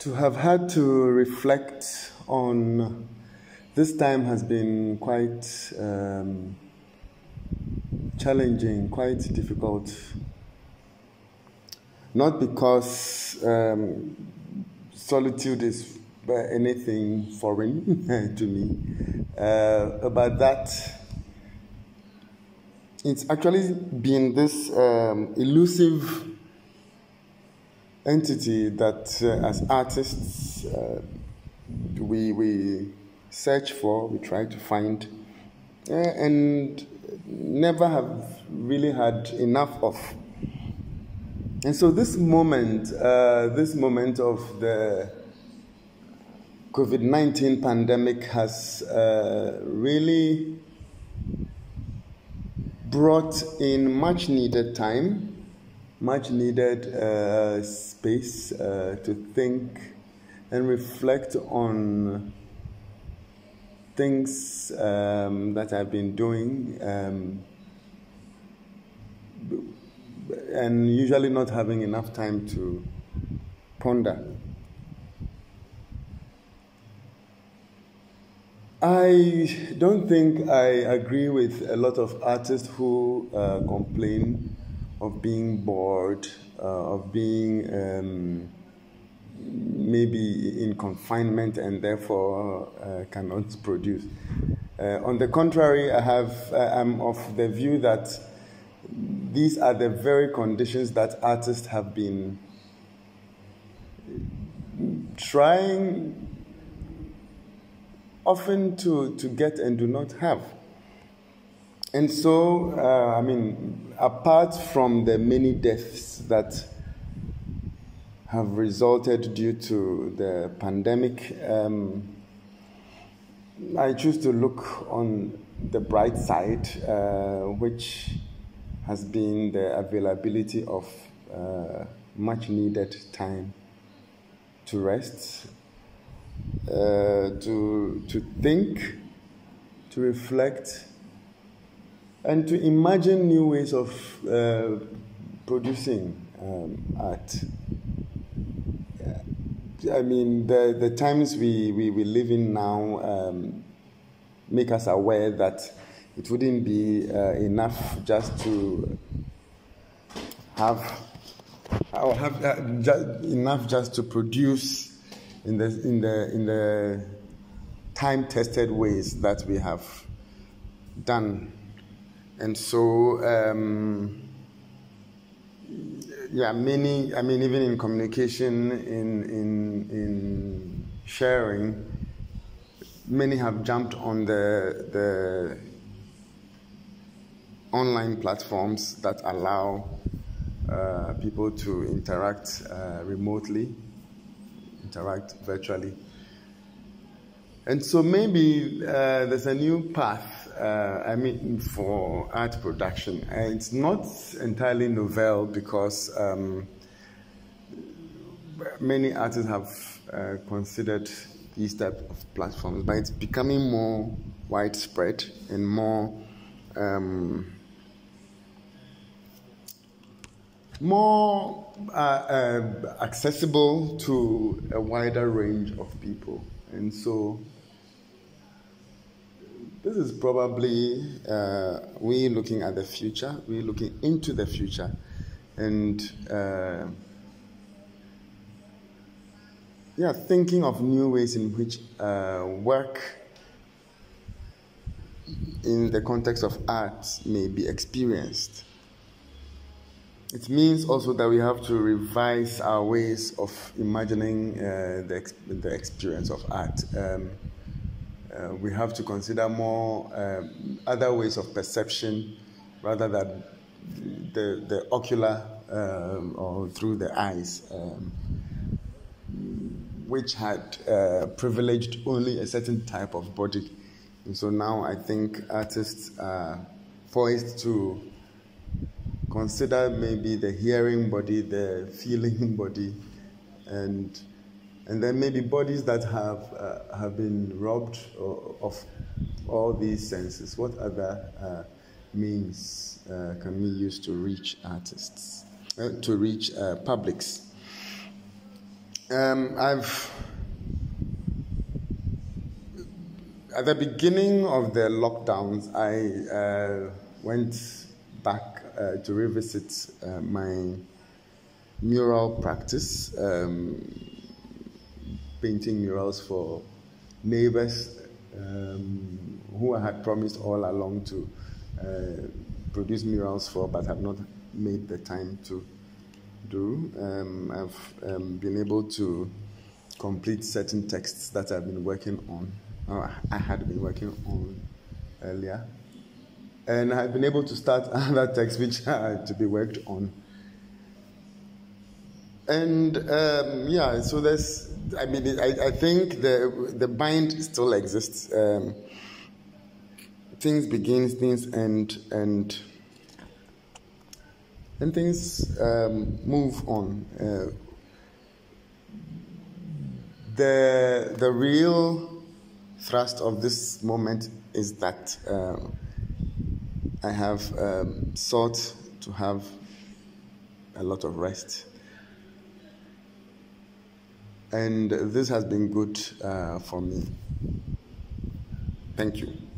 To have had to reflect on this time has been quite challenging, quite difficult. Not because solitude is anything foreign to me, but that it's actually been this elusive entity that as artists we search for, we try to find, and never have really had enough of. And so this moment of the COVID-19 pandemic has really brought in much needed time, much needed space to think and reflect on things that I've been doing and usually not having enough time to ponder. I don't think I agree with a lot of artists who complain of being bored, of being maybe in confinement and therefore cannot produce. On the contrary, I'm of the view that these are the very conditions that artists have been trying often to get and do not have. And so, apart from the many deaths that have resulted due to the pandemic, I choose to look on the bright side, which has been the availability of much needed time to rest, to think, to reflect, and to imagine new ways of producing art. The times we live in now make us aware that it wouldn't be enough just to enough just to produce in the time-tested ways that we have done. And so, even in communication, in sharing, many have jumped on the online platforms that allow people to interact remotely, interact virtually. And so maybe there's a new path, for art production. And it's not entirely novel because many artists have considered these type of platforms, but it's becoming more widespread and more accessible to a wider range of people. And so this is probably we looking at the future, we're looking into the future, and thinking of new ways in which work in the context of art may be experienced. It means also that we have to revise our ways of imagining the experience of art. We have to consider more other ways of perception rather than the ocular or through the eyes, which had privileged only a certain type of body. And so now I think artists are poised to consider maybe the hearing body, the feeling body, and then maybe bodies that have been robbed of all these senses. What other means can we use to reach artists, to reach publics? I've at the beginning of the lockdowns, I went back to revisit my mural practice, painting murals for neighbors who I had promised all along to produce murals for, but have not made the time to do. I've been able to complete certain texts that I've been working on, or I had been working on earlier. And I've been able to start other texts which are to be worked on. And so there's, I think the bind still exists. Things begin, things end, and things move on. The real thrust of this moment is that I have sought to have a lot of rest. And this has been good for me. Thank you.